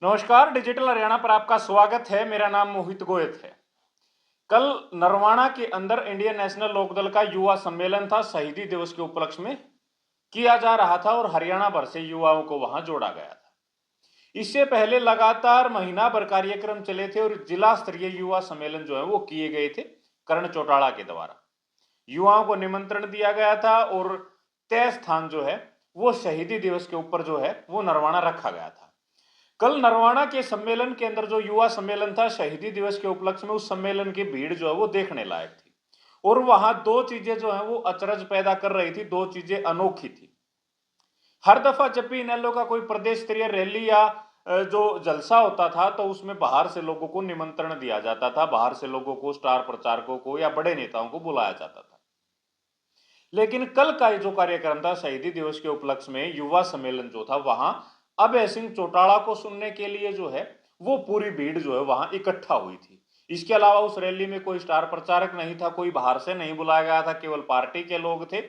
नमस्कार, डिजिटल हरियाणा पर आपका स्वागत है। मेरा नाम मोहित गोयत है। कल नरवाना के अंदर इंडियन नेशनल लोकदल का युवा सम्मेलन था, शहीदी दिवस के उपलक्ष्य में किया जा रहा था और हरियाणा भर से युवाओं को वहां जोड़ा गया था। इससे पहले लगातार महीना भर कार्यक्रम चले थे और जिला स्तरीय युवा सम्मेलन जो है वो किए गए थे कर्ण चौटाला के द्वारा। युवाओं को निमंत्रण दिया गया था और तय स्थान जो है वो शहीदी दिवस के ऊपर जो है वो नरवाना रखा गया था। कल नरवाना के सम्मेलन के अंदर जो युवा सम्मेलन था शहीदी दिवस के उपलक्ष्य में, उस सम्मेलन की भीड़ जो है वो देखने लायक थी और वहां दो चीजें जो है वो अचरज पैदा कर रही थी, दो चीजें अनोखी थी। हर दफा जब भी इनेलो का कोई प्रदेश स्तरीय रैली या जो जलसा होता था तो उसमें बाहर से लोगों को निमंत्रण दिया जाता था, बाहर से लोगों को, स्टार प्रचारकों को या बड़े नेताओं को बुलाया जाता था। लेकिन कल का जो कार्यक्रम था शहीदी दिवस के उपलक्ष्य में युवा सम्मेलन जो था, वहां अभय सिंह चौटाला को सुनने के लिए जो है वो पूरी भीड़ जो है वहां इकट्ठा हुई थी। इसके अलावा उस रैली में कोई स्टार प्रचारक नहीं था, कोई बाहर से नहीं बुलाया गया था, केवल पार्टी के लोग थे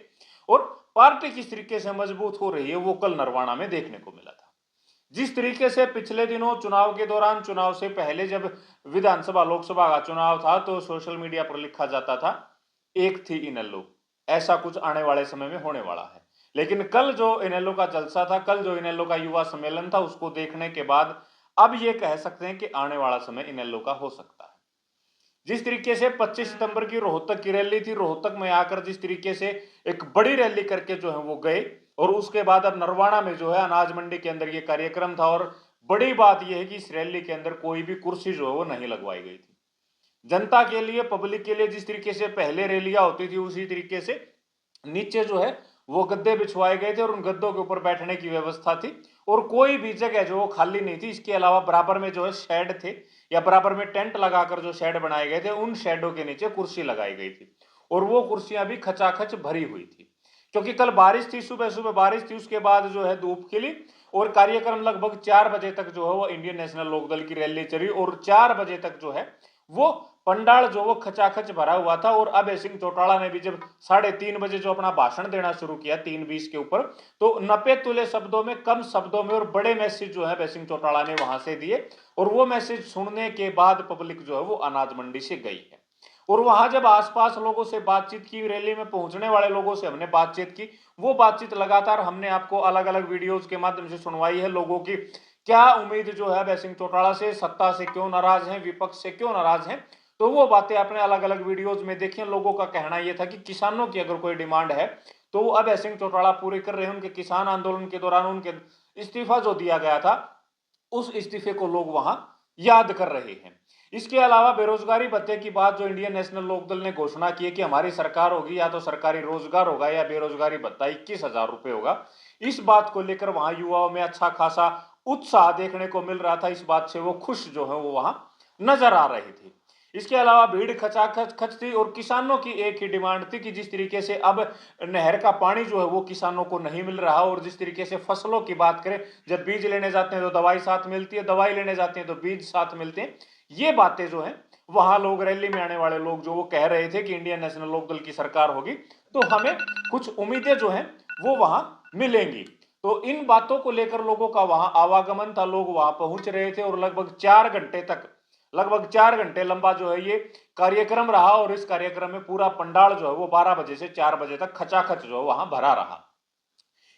और पार्टी किस तरीके से मजबूत हो रही है वो कल नरवाना में देखने को मिला था। जिस तरीके से पिछले दिनों चुनाव के दौरान, चुनाव से पहले जब विधानसभा लोकसभा का चुनाव था तो सोशल मीडिया पर लिखा जाता था एक थी इनेलो, ऐसा कुछ आने वाले समय में होने वाला है। लेकिन कल जो इनेलो का जलसा था, कल जो इनेलो का युवा सम्मेलन था, उसको देखने के बाद अब ये कह सकते हैं कि आने वाला समय इनेलो का हो सकता है। जिस तरीके से 25 सितंबर की रोहतक की रैली थी, रोहतक में आकर जिस तरीके से एक बड़ी रैली करके जो है वो गए और उसके बाद अब नरवाना में जो है अनाज मंडी के अंदर ये कार्यक्रम था और बड़ी बात यह है कि इस रैली के अंदर कोई भी कुर्सी जो है वो नहीं लगवाई गई थी। जनता के लिए, पब्लिक के लिए जिस तरीके से पहले रैलियां होती थी उसी तरीके से नीचे जो है वो गद्दे बिछवाए गए थे और उन गद्दों के ऊपर बैठने की व्यवस्था थी और कोई भी जगह जो वो खाली नहीं थी। इसके अलावा बराबर में जो है शेड थे या बराबर में टेंट लगाकर जो शेड बनाए गए थे, उन शेडों के नीचे कुर्सी लगाई गई थी और वो कुर्सियां भी खचाखच भरी हुई थी। क्योंकि कल बारिश थी, सुबह सुबह बारिश थी, उसके बाद जो है धूप खिली और कार्यक्रम लगभग 4 बजे तक जो है वो इंडियन नेशनल लोकदल की रैली चली और 4 बजे तक जो है वो पंडाल जो वो खचाखच भरा हुआ था। और अभय सिंह चौटाला ने भी जब 3:30 बजे जो अपना भाषण देना शुरू किया 3:20 के ऊपर, तो 90 तुले शब्दों में, कम शब्दों में और बड़े मैसेज जो है अभय सिंह चौटाला ने वहां से दिए और वो मैसेज सुनने के बाद पब्लिक जो है वो अनाज मंडी से गई है। और वहां जब आसपास लोगों से बातचीत की, रैली में पहुंचने वाले लोगों से हमने बातचीत की, वो बातचीत लगातार हमने आपको अलग अलग वीडियोज के माध्यम से सुनवाई है। लोगों की क्या उम्मीद जो है अभय सिंह चौटाला से, सत्ता से क्यों नाराज हैं, विपक्ष से क्यों नाराज हैं, तो वो बातें आपने अलग अलग वीडियोज में देखी। लोगों का कहना यह था कि किसानों की अगर कोई डिमांड है तो वो अभय सिंह चौटाला पूरी कर रहे हैं। उनके किसान आंदोलन के दौरान उनके इस्तीफा जो दिया गया था, उस इस्तीफे को लोग वहां याद कर रहे हैं। इसके अलावा बेरोजगारी भत्ते की बात जो इंडियन नेशनल लोकदल ने घोषणा की है कि हमारी सरकार होगी या तो सरकारी रोजगार होगा या बेरोजगारी भत्ता 21,000 रुपए होगा, इस बात को लेकर वहां युवाओं में अच्छा खासा उत्साह देखने को मिल रहा था। इस बात से वो खुश जो है वो वहां नजर आ रही थी। इसके अलावा भीड़ खचाखच खच थी और किसानों की एक ही डिमांड थी कि जिस तरीके से अब नहर का पानी जो है वो किसानों को नहीं मिल रहा और जिस तरीके से फसलों की बात करें, जब बीज लेने जाते हैं तो दवाई साथ मिलती है, दवाई लेने जाते हैं तो बीज साथ मिलते हैं। ये बातें जो है वहां लोग, रैली में आने वाले लोग जो वो कह रहे थे कि इंडियन नेशनल लोकदल की सरकार होगी तो हमें कुछ उम्मीदें जो है वो वहां मिलेंगी। तो इन बातों को लेकर लोगों का वहां आवागमन था, लोग वहां पहुंच रहे थे और लगभग 4 घंटे लंबा जो है ये कार्यक्रम रहा और इस कार्यक्रम में पूरा पंडाल जो है वो 12 बजे से 4 बजे तक खचाखच जो है वहां भरा रहा।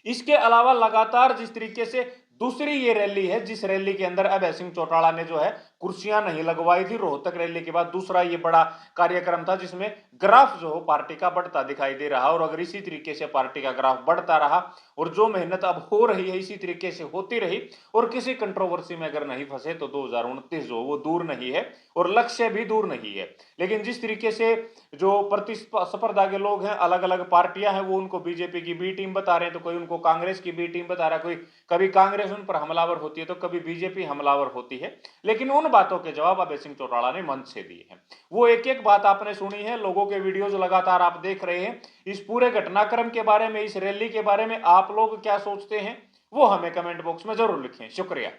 इसके अलावा लगातार जिस तरीके से दूसरी ये रैली है, जिस रैली के अंदर अभय सिंह चौटाला ने जो है कुर्सियां नहीं लगवाई थी, रोहतक रैली के बाद दूसरा ये बड़ा कार्यक्रम था जिसमें ग्राफ जो हो पार्टी का बढ़ता दिखाई दे रहा। और अगर इसी तरीके से पार्टी का ग्राफ बढ़ता रहा और जो मेहनत अब हो रही है इसी तरीके से होती रही और किसी कंट्रोवर्सी में अगर नहीं फंसे तो 2029 जो वो दूर नहीं है और लक्ष्य भी दूर नहीं है। लेकिन जिस तरीके से जो प्रतिस्पर्धा के लोग हैं, अलग अलग पार्टियां हैं, वो उनको बीजेपी की बी टीम बता रहे हैं, तो कोई उनको कांग्रेस की बी टीम बता रहा है, कोई कभी कांग्रेस उन पर हमलावर होती है तो कभी बीजेपी हमलावर होती है। लेकिन उन बातों के जवाब अभय सिंह चौटाला ने मंच से दिए हैं। वो एक एक बात आपने सुनी है, लोगों के वीडियोस लगातार आप देख रहे हैं। इस पूरे घटनाक्रम के बारे में, इस रैली के बारे में आप लोग क्या सोचते हैं वो हमें कमेंट बॉक्स में जरूर लिखें। शुक्रिया।